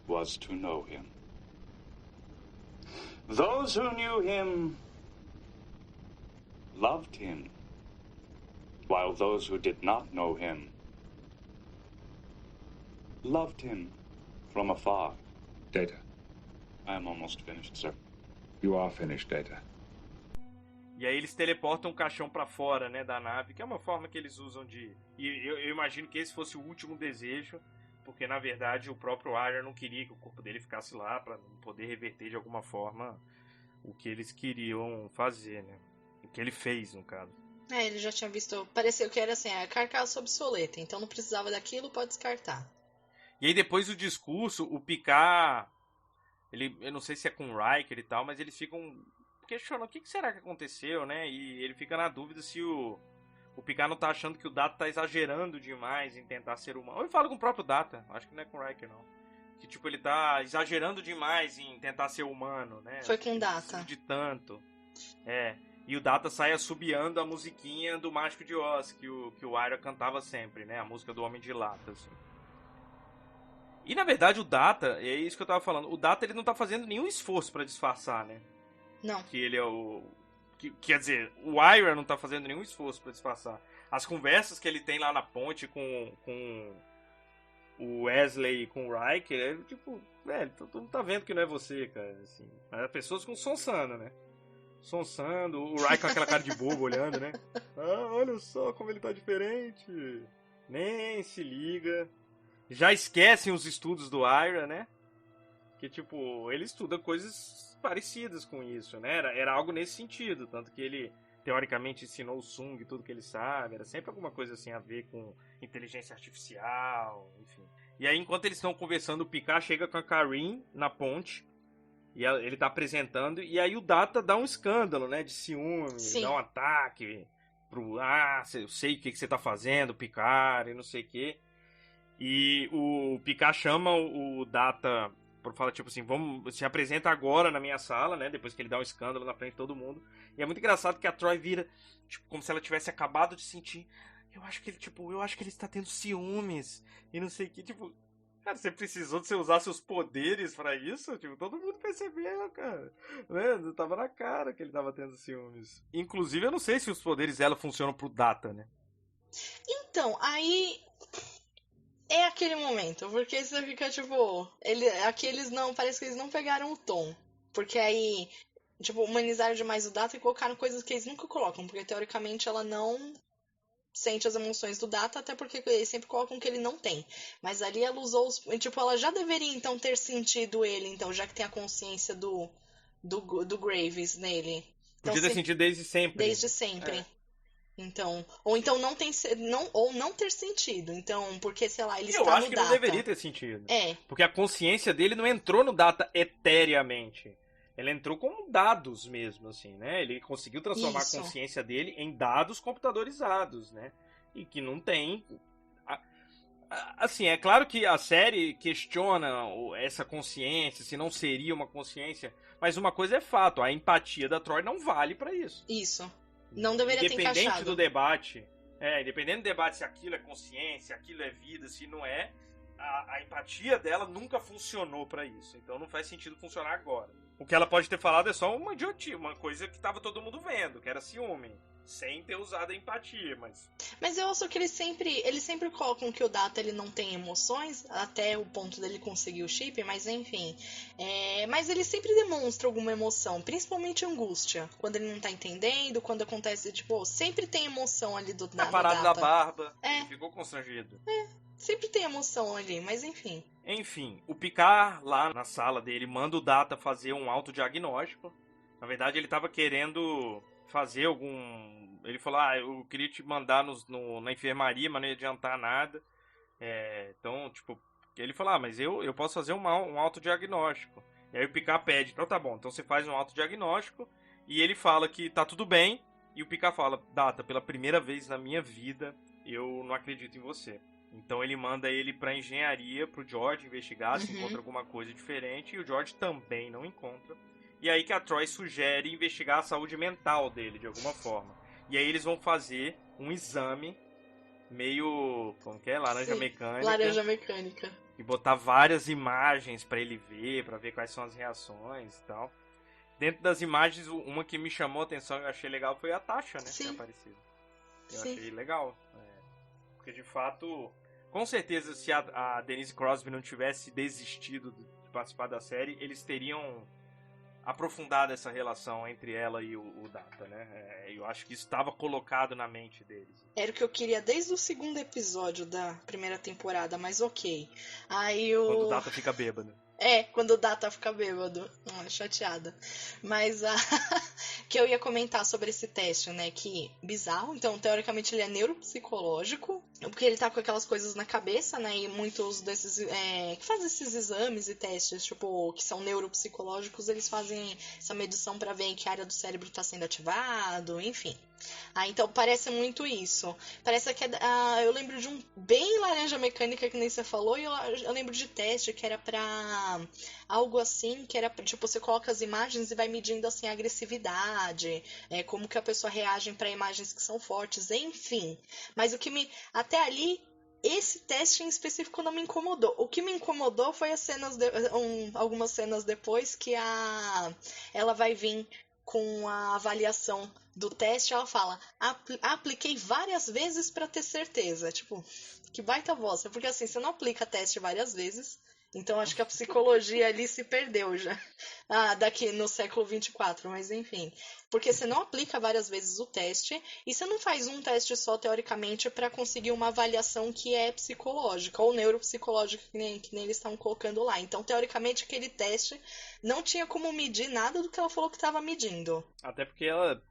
was to know him. Those who knew him loved him, while those who did not know him loved him from afar. Data. I am almost finished, sir. You are finished, Data. E aí eles teleportam o caixão pra fora, né, da nave, que é uma forma que eles usam de... E eu imagino que esse fosse o último desejo, porque na verdade o próprio Ira não queria que o corpo dele ficasse lá pra poder reverter de alguma forma o que eles queriam fazer, né? O que ele fez, no caso. Ele já tinha visto... Pareceu que era assim, a carcaça obsoleta, então não precisava daquilo, pode descartar. E aí depois do discurso, o Picard eu não sei se é com o Riker e tal, mas eles ficam questionando o que será que aconteceu, né? E ele fica na dúvida se o Picard não tá achando que o Data tá exagerando demais em tentar ser humano. Ou ele fala com o próprio Data, acho que não é com o Riker, não. Que, tipo, ele tá exagerando demais em tentar ser humano, né? Foi com o Data. De tanto. E o Data sai assobiando a musiquinha do Mágico de Oz, que o Ira cantava sempre, né? A música do Homem de Lata, assim. E, na verdade, o Data, é isso que eu tava falando, o Data, ele não tá fazendo nenhum esforço pra disfarçar, né? Não. Que ele é o... quer dizer, o Ira não tá fazendo nenhum esforço pra disfarçar. As conversas que ele tem lá na ponte com o Wesley e com o Riker, é tipo, velho, todo mundo tá vendo que não é você, cara, assim. As pessoas com sonsando, né? Sonsando, o Riker com aquela cara de bobo olhando, né? Ah, olha só como ele tá diferente. Nem se liga. Já esquecem os estudos do Ira, né? Que, tipo, ele estuda coisas parecidas com isso, né? Era algo nesse sentido. Tanto que ele, teoricamente, ensinou o Sung tudo que ele sabe. Era sempre alguma coisa assim a ver com inteligência artificial, enfim. E aí, enquanto eles estão conversando, o Picard chega com a Karin na ponte. E ele tá apresentando. E aí o Data dá um escândalo, né? De ciúme. Sim. Dá um ataque pro... Ah, eu sei o que você tá fazendo, Picard, e não sei o quê. E o Picard chama o Data... Fala tipo assim, se apresenta agora na minha sala, né? Depois que ele dá um escândalo na frente de todo mundo. E é muito engraçado que a Troi vira, tipo, como se ela tivesse acabado de sentir. Eu acho que ele está tendo ciúmes. E não sei o que, tipo... Cara, você precisou de você usar seus poderes pra isso? Tipo, todo mundo percebeu, cara. Né? Tava na cara que ele tava tendo ciúmes. Inclusive, eu não sei se os poderes dela funcionam pro Data, né? Então, aí... É aquele momento, porque você fica, tipo... Parece que eles não pegaram o tom. Porque aí, tipo, humanizaram demais o Data e colocaram coisas que eles nunca colocam. Porque, teoricamente, ela não sente as emoções do Data, até porque eles sempre colocam que ele não tem. Mas ali ela usou os... Tipo, ela já deveria, então, ter sentido ele, então, já que tem a consciência do Graves nele. Então, podia ter sentido desde sempre. Desde sempre. Então, ou então não ter sentido. Então, porque, sei lá, ele está no Data. Eu acho que não deveria ter sentido. É. Porque a consciência dele não entrou no Data etéreamente. Ela entrou como dados mesmo, assim, né? Ele conseguiu transformar Isso. a consciência dele em dados computadorizados, né? E que não tem... Assim, é claro que a série questiona essa consciência, se não seria uma consciência, mas uma coisa é fato, a empatia da Troi não vale pra isso. Isso. Não deveria ter encaixado. Independente do debate, independente do debate se aquilo é consciência, se aquilo é vida, se não é, a empatia dela nunca funcionou pra isso. Então não faz sentido funcionar agora. O que ela pode ter falado é só uma idiotia, uma coisa que tava todo mundo vendo, que era ciúme. Sem ter usado a empatia, mas... Mas eu acho que eles sempre colocam que o Data ele não tem emoções, até o ponto dele conseguir o chip, mas enfim. Mas ele sempre demonstra alguma emoção, principalmente angústia. Quando ele não tá entendendo, quando acontece, tipo, sempre tem emoção ali do Data. A parada da barba, ele ficou constrangido. Sempre tem emoção ali, mas enfim. Enfim, o Picard lá na sala dele manda o Data fazer um autodiagnóstico. Na verdade, ele tava querendo... fazer algum... Ele falou, eu queria te mandar na enfermaria, mas não ia adiantar nada. Então, tipo... Ele falou, mas eu posso fazer um autodiagnóstico. E aí o Picard pede, então tá bom, então você faz um autodiagnóstico. E ele fala que tá tudo bem. E o Picard fala, Data, pela primeira vez na minha vida, eu não acredito em você. Então ele manda ele pra engenharia, pro George investigar se encontra alguma coisa diferente. E o George também não encontra. E aí que a Troi sugere investigar a saúde mental dele, de alguma forma. E aí eles vão fazer um exame meio... como que é? Laranja mecânica. Laranja mecânica. E botar várias imagens pra ele ver, pra ver quais são as reações e tal. Dentro das imagens, uma que me chamou a atenção e eu achei legal foi a Tasha, né? Sim. Que é aparecida. Eu Sim. achei legal. Porque, de fato, com certeza, se a Denise Crosby não tivesse desistido de participar da série, eles teriam... aprofundado essa relação entre ela e o Data, né? Eu acho que isso estava colocado na mente deles. Era o que eu queria desde o segundo episódio da primeira temporada, mas ok. Aí Quando o Data fica bêbado. Quando o Data fica bêbado. Chateada. Mas Que eu ia comentar sobre esse teste, né? Que bizarro. Então, teoricamente, ele é neuropsicológico. Porque ele tá com aquelas coisas na cabeça, né? E muitos desses que fazem esses exames e testes, tipo, que são neuropsicológicos, eles fazem essa medição pra ver em que área do cérebro tá sendo ativado, enfim. Então parece muito isso. Parece que eu lembro de um bem laranja mecânica, que nem você falou, e eu lembro de teste que era pra algo assim, que era tipo, você coloca as imagens e vai medindo assim a agressividade, como que a pessoa reage pra imagens que são fortes, enfim. Mas o que até ali, esse teste em específico não me incomodou. O que me incomodou foi as cenas algumas cenas depois que ela vai vir com a avaliação do teste, ela fala, apliquei várias vezes pra ter certeza. Tipo, que baita bosta. Porque assim, você não aplica teste várias vezes, então acho que a psicologia ali se perdeu já. Daqui no século 24, mas enfim. Porque você não aplica várias vezes o teste, e você não faz um teste só, teoricamente, pra conseguir uma avaliação que é psicológica, ou neuropsicológica, que nem eles estavam colocando lá. Então, teoricamente, aquele teste não tinha como medir nada do que ela falou que estava medindo. Até porque ela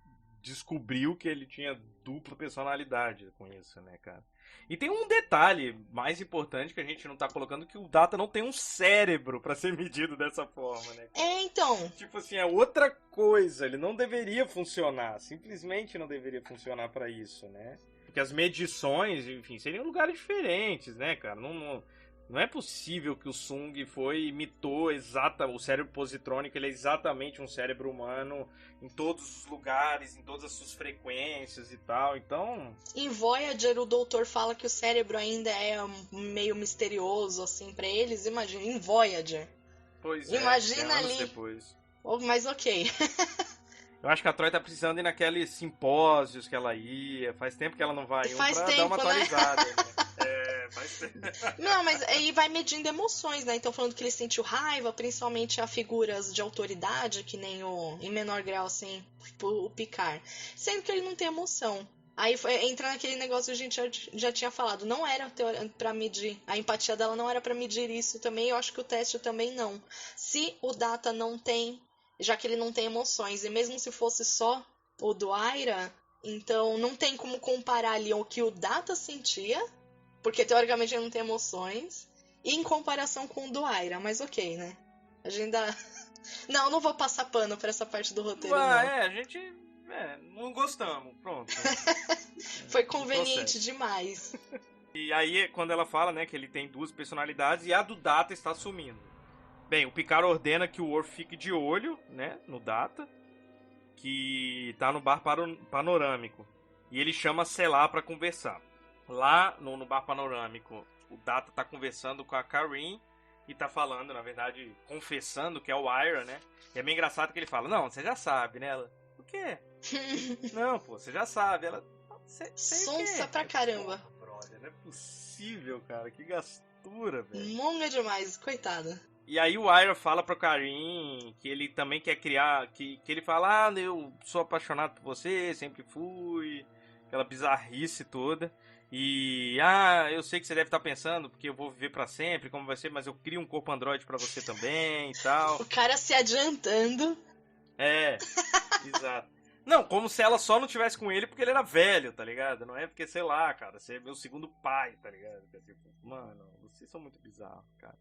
descobriu que ele tinha dupla personalidade com isso, né, cara? E tem um detalhe mais importante que a gente não tá colocando, que o Data não tem um cérebro pra ser medido dessa forma, né? Então. Tipo assim, é outra coisa, ele não deveria funcionar, simplesmente não deveria funcionar pra isso, né? Porque as medições, enfim, seriam lugares diferentes, né, cara? Não é possível que o Sung imitou o cérebro positrônico, ele é exatamente um cérebro humano em todos os lugares, em todas as suas frequências e tal, então... Em Voyager, o doutor fala que o cérebro ainda é meio misterioso, assim, pra eles, imagina, em Voyager. Pois imagina anos ali. Depois. Mas ok. Eu acho que a Troy tá precisando ir naqueles simpósios que ela ia, faz tempo que ela não vai pra dar uma atualizada, né? Faz tempo. Não, mas aí vai medindo emoções, né? Então falando que ele sentiu raiva, principalmente a figuras de autoridade, que nem em menor grau, assim, o Picard. Sendo que ele não tem emoção. Aí entra naquele negócio que a gente já tinha falado. Não era pra medir. A empatia dela não era pra medir isso também. Eu acho que o teste também não. Se o Data não tem, já que ele não tem emoções, e mesmo se fosse só o do Aira, então não tem como comparar ali o que o Data sentia, porque teoricamente ele não tem emoções, em comparação com o do Aira, mas ok, né? A gente dá... Não vou passar pano pra essa parte do roteiro, não. A gente... não gostamos, pronto. Foi conveniente demais. E aí, quando ela fala, né, que ele tem duas personalidades e a do Data está sumindo. Bem, o Picard ordena que o Worf fique de olho, né, no Data, que tá no bar panorâmico. E ele chama a Selah pra conversar. Lá no bar panorâmico, o Data tá conversando com a Karin e tá falando, na verdade, confessando que é o Ira, né? E é meio engraçado que ele fala, não, você já sabe, né? Ela, o quê? Não, pô, você já sabe. Ela, sonsa pra caramba. Brother, não é possível, cara, que gastura, velho. Monga demais, coitada. E aí o Ira fala pro Karin que ele também quer criar, que ele fala, eu sou apaixonado por você, sempre fui, aquela bizarrice toda. E, eu sei que você deve estar pensando, porque eu vou viver pra sempre, como vai ser, mas eu crio um corpo androide pra você também e tal. O cara se adiantando. Exato. Não, como se ela só não tivesse com ele porque ele era velho, tá ligado? Não é porque, sei lá, cara, você é meu segundo pai, tá ligado? Mano, vocês são muito bizarros, cara.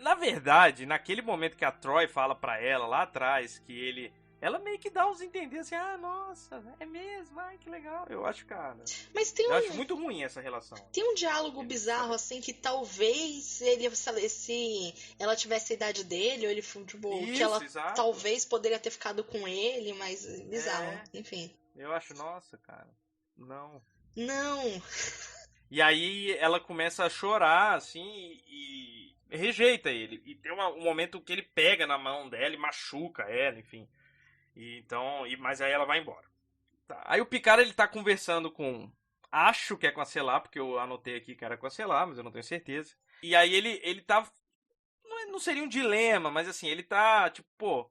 Na verdade, naquele momento que a Troy fala pra ela lá atrás que ela meio que dá uns entender assim, nossa, é mesmo, que legal. Eu acho, cara. Mas eu acho muito ruim essa relação. Tem um diálogo bizarro, assim, que talvez se ela tivesse a idade dele, ou ele, tipo, isso, que ela exato. Talvez poderia ter ficado com ele, mas bizarro, enfim. Eu acho, nossa, cara, não. E aí ela começa a chorar, assim, e rejeita ele. E tem um momento que ele pega na mão dela e machuca ela, enfim. Mas aí ela vai embora. Tá. Aí o Picard, ele tá conversando com... Acho que é com a Selah, porque eu anotei aqui que era com a Selah, mas eu não tenho certeza. E aí ele tá... Não seria um dilema, mas assim, ele tá, tipo,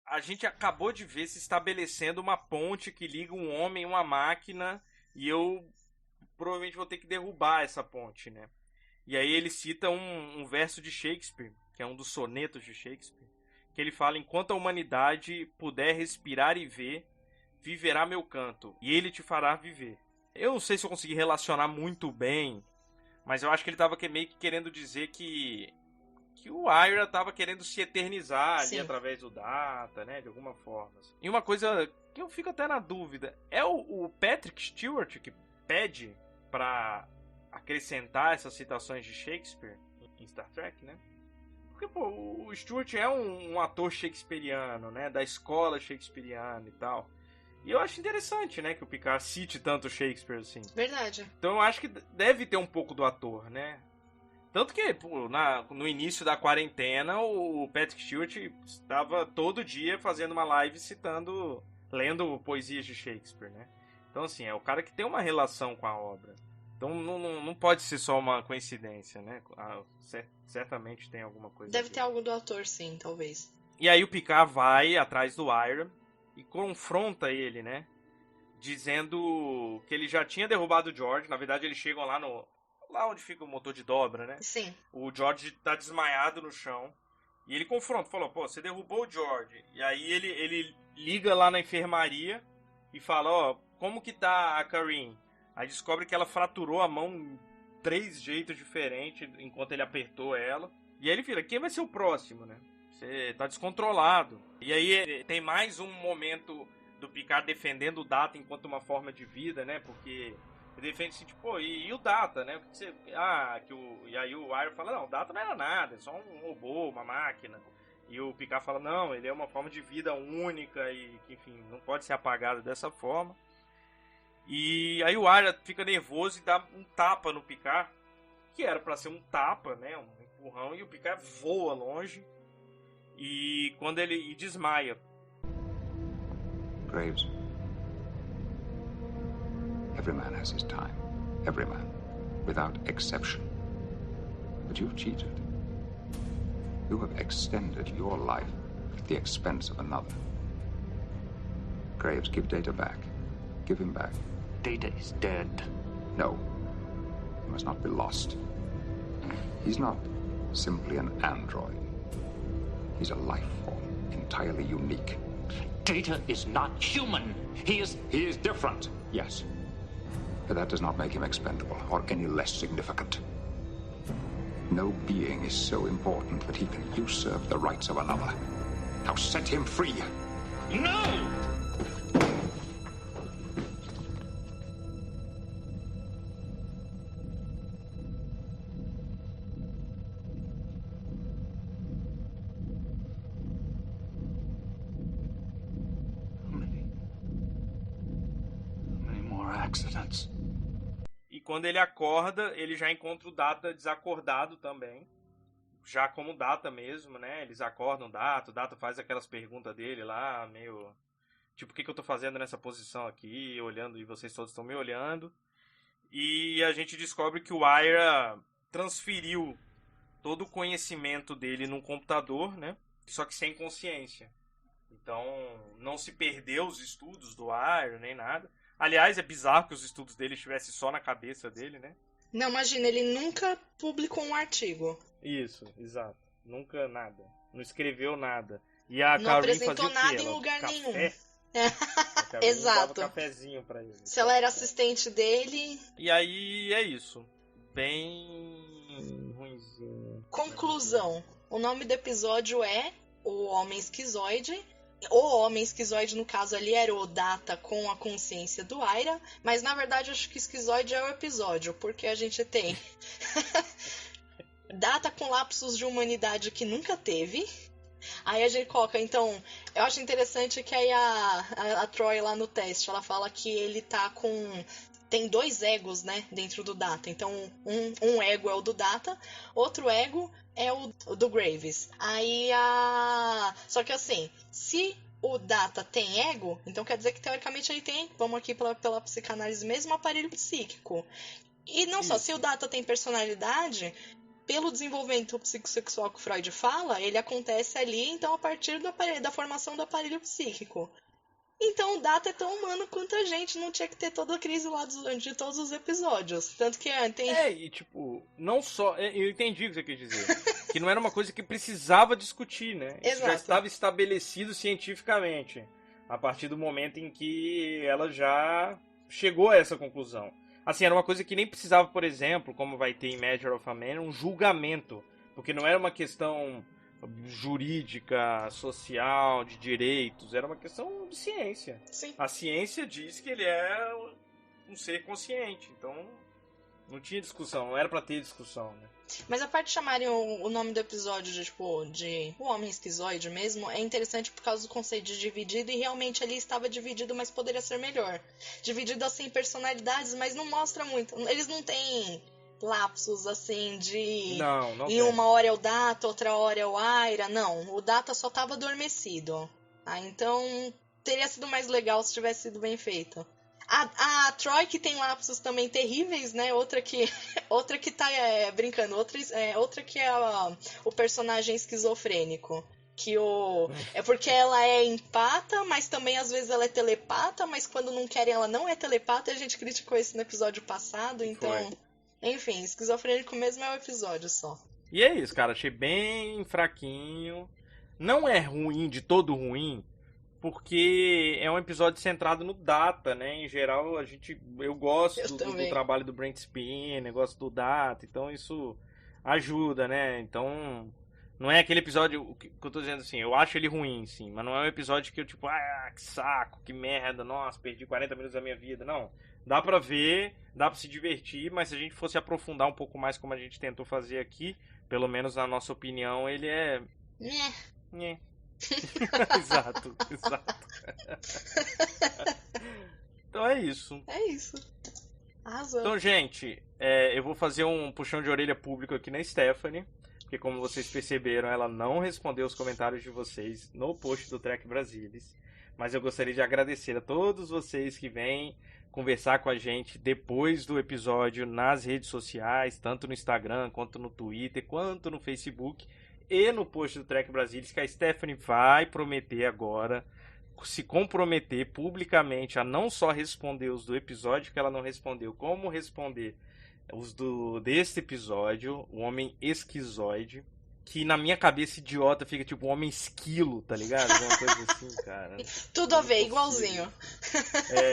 a gente acabou de ver se estabelecendo uma ponte que liga um homem e uma máquina, e eu provavelmente vou ter que derrubar essa ponte, né? E aí ele cita um verso de Shakespeare, que é um dos sonetos de Shakespeare, que ele fala: enquanto a humanidade puder respirar e ver, viverá meu canto, e ele te fará viver. Eu não sei se eu consegui relacionar muito bem, mas eu acho que ele tava meio que querendo dizer que o Ira tava querendo se eternizar ali através do Data, né, de alguma forma. E uma coisa que eu fico até na dúvida, é o Patrick Stewart que pede pra acrescentar essas citações de Shakespeare em Star Trek, né? Porque, pô, o Stewart é um ator shakespeariano, né, da escola shakespeariana e tal. E eu acho interessante, né, que o Picard cite tanto Shakespeare assim. Verdade. Então eu acho que deve ter um pouco do ator, né? Tanto que, pô, no início da quarentena, o Patrick Stewart estava todo dia fazendo uma live lendo poesias de Shakespeare, né? Então, assim, é o cara que tem uma relação com a obra. Então não pode ser só uma coincidência, né? Certamente tem alguma coisa. Deve ter algo do ator, sim, talvez. E aí o Picard vai atrás do Ira e confronta ele, né? Dizendo que ele já tinha derrubado o George. Na verdade, eles chegam lá onde fica o motor de dobra, né? Sim. O George tá desmaiado no chão. E ele confronta, falou: pô, você derrubou o George. E aí ele liga lá na enfermaria e fala: ó, como que tá a Karine? Aí descobre que ela fraturou a mão em 3 jeitos diferentes enquanto ele apertou ela. E aí ele fala: quem vai ser o próximo, né? Você tá descontrolado. E aí tem mais um momento do Picard defendendo o Data enquanto uma forma de vida, né? Porque ele defende assim, tipo, pô, e o Data, né? O que você... E aí o Ira fala: não, o Data não era nada, é só um robô, uma máquina. E o Picard fala: não, ele é uma forma de vida única e que, enfim, não pode ser apagado dessa forma. E aí o Ira fica nervoso e dá um tapa no Picard, que era pra ser um tapa, né? Um empurrão, e o Picard voa longe. E quando ele desmaia. Graves. Every man has his time. Every man. Without exception. But you've cheated. You have extended your life at the expense of another. Graves, give Data back. Give him back. Data is dead. No. He must not be lost. He's not simply an android. He's a life form, entirely unique. Data is not human. He is different, yes. But that does not make him expendable or any less significant. No being is so important that he can usurp the rights of another. Now set him free. No! E quando ele acorda, ele já encontra o Data desacordado também. Já como Data mesmo, né? Eles acordam o Data faz aquelas perguntas dele lá, meio... tipo, o que eu tô fazendo nessa posição aqui, olhando, e vocês todos estão me olhando. E a gente descobre que o Ira transferiu todo o conhecimento dele num computador, né? Só que sem consciência. Então, não se perdeu os estudos do Ira, nem nada. Aliás, é bizarro que os estudos dele estivessem só na cabeça dele, né? Não, imagina, ele nunca publicou um artigo. Isso, exato. Nunca nada. Não escreveu nada. E a não Karine apresentou fazia nada o quê? em lugar Café? nenhum. A Exato. dava cafezinho pra ele. Se ela era assistente dele... E aí é isso. Bem ruimzinho. Conclusão. O nome do episódio é O Homem Esquizoide. O Homem Esquizoide, no caso ali, era o Data com a consciência do Ira. Mas, na verdade, acho que Esquizoide é o episódio. Porque a gente tem Data com lapsos de humanidade que nunca teve. Aí a gente coloca, então... Eu acho interessante que aí a Troy lá no teste, ela fala que ele tá com... Tem 2 egos, né, dentro do Data. Então, um ego é o do Data, outro ego é o do Graves. Aí Só que assim, se o Data tem ego, então quer dizer que teoricamente ele tem, vamos aqui pela psicanálise mesmo, aparelho psíquico. E não só, se o Data tem personalidade, pelo desenvolvimento psicossexual que o Freud fala, ele acontece ali, então, a partir da formação do aparelho psíquico. Então o Data é tão humano quanto a gente, não tinha que ter toda a crise lá de todos os episódios. Tanto que tem... E tipo, não só... Eu entendi o que você quis dizer. que não era uma coisa que precisava discutir, né? Isso Exato. já estava estabelecido cientificamente, a partir do momento em que ela já chegou a essa conclusão. Assim, era uma coisa que nem precisava, por exemplo, como vai ter em Measure of a Man, um julgamento, porque não era uma questão jurídica, social, de direitos, era uma questão de ciência. Sim. A ciência diz que ele é um ser consciente, então não tinha discussão, não era pra ter discussão, né? Mas a parte de chamarem o nome do episódio de, tipo, de o homem esquizoide mesmo, é interessante por causa do conceito de dividido, e realmente ali estava dividido, mas poderia ser melhor. Dividido assim, personalidades, mas não mostra muito. Eles não têm lapsos assim de... Não em tem. uma hora é o Data, outra hora é o Aira. Não, o Data só estava adormecido. Então teria sido mais legal se tivesse sido bem feito. A Troy, que tem lapsos também terríveis, né? Outra que tá brincando. Outra que é o personagem esquizofrênico. É porque ela é empata, mas também às vezes ela é telepata, mas quando não querem ela não é telepata. A gente criticou isso no episódio passado, então... Foi. Enfim, esquizofrênico mesmo é o episódio só. E é isso, cara. Achei bem fraquinho. Não é ruim, de todo ruim, porque é um episódio centrado no Data, né? Em geral, eu gosto do trabalho do Brent Spinner, gosto do Data, então isso ajuda, né? Então, não é aquele episódio, o que eu tô dizendo assim, eu acho ele ruim, sim, mas não é um episódio que eu tipo, que saco, que merda, nossa, perdi 40 minutos da minha vida, não. Dá pra ver, dá pra se divertir, mas se a gente fosse aprofundar um pouco mais como a gente tentou fazer aqui, pelo menos na nossa opinião, ele é... Exato. Então é isso. É isso. Arrasou. Então, gente, eu vou fazer um puxão de orelha público aqui na Stephanie, porque como vocês perceberam, ela não respondeu os comentários de vocês no post do Trek Brasilis. Mas eu gostaria de agradecer a todos vocês que vêm conversar com a gente depois do episódio nas redes sociais, tanto no Instagram, quanto no Twitter, quanto no Facebook e no post do Trek Brasilis, que a Stephanie vai prometer agora, se comprometer publicamente a não só responder os do episódio que ela não respondeu, como responder os deste episódio, o Homem Esquizoide, que na minha cabeça idiota fica tipo um homem esquilo, tá ligado? Alguma coisa assim, cara. Tudo a ver, igualzinho.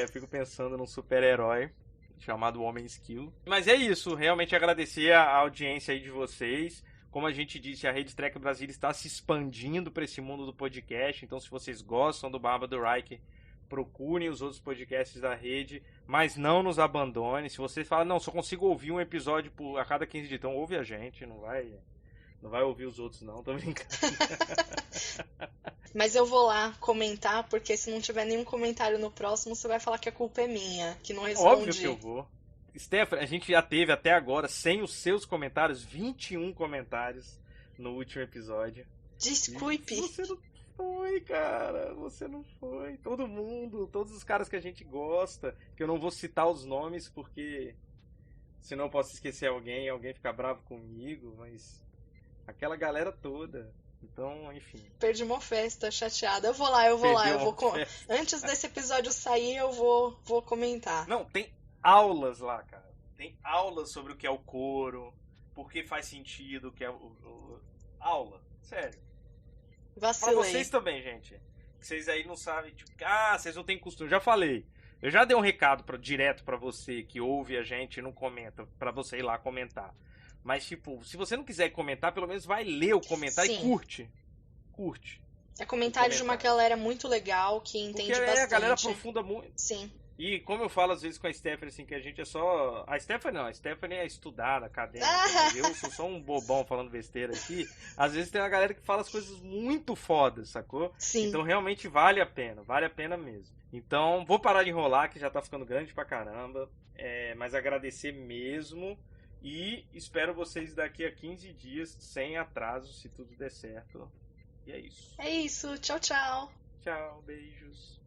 Eu fico pensando num super-herói chamado Homem Esquilo. Mas é isso, realmente agradecer a audiência aí de vocês. Como a gente disse, a Rede Trek Brasil está se expandindo para esse mundo do podcast. Então, se vocês gostam do Barba do Reich, procurem os outros podcasts da rede, mas não nos abandone. Se você fala, não, só consigo ouvir um episódio a cada 15 dias, então ouve a gente, não vai ouvir os outros não, tô brincando. Mas eu vou lá comentar, porque se não tiver nenhum comentário no próximo, você vai falar que a culpa é minha, que não respondi. Óbvio que eu vou. Stephanie, a gente já teve até agora, sem os seus comentários, 21 comentários no último episódio. Desculpe. Você não foi, cara. Você não foi. Todo mundo, todos os caras que a gente gosta, que eu não vou citar os nomes, porque senão eu posso esquecer alguém fica bravo comigo, mas aquela galera toda. Então, enfim. Perdi uma festa, chateada. Eu vou lá. Antes desse episódio sair, eu vou comentar. Não, tem aulas lá, cara. Tem aulas sobre o que é o coro, por que faz sentido, o que é aula, sério. Vacilei. Pra vocês também, gente. Que vocês aí não sabem, tipo, vocês não têm costume. Eu já falei. Eu já dei um recado direto pra você que ouve a gente e não comenta, pra você ir lá comentar. Mas, tipo, se você não quiser comentar, pelo menos vai ler o comentário. Sim. E curte. É comentário de uma galera muito legal, que entende bastante. A galera aprofunda muito. Sim. E como eu falo às vezes com a Stephanie, assim, que a gente é só... A Stephanie é estudada, acadêmica. Eu sou só um bobão falando besteira aqui. Às vezes tem uma galera que fala as coisas muito fodas, sacou? Sim. Então realmente vale a pena mesmo. Então vou parar de enrolar, que já tá ficando grande pra caramba. Mas agradecer mesmo. E espero vocês daqui a 15 dias, sem atraso, se tudo der certo. E é isso. É isso. Tchau, tchau. Tchau, beijos.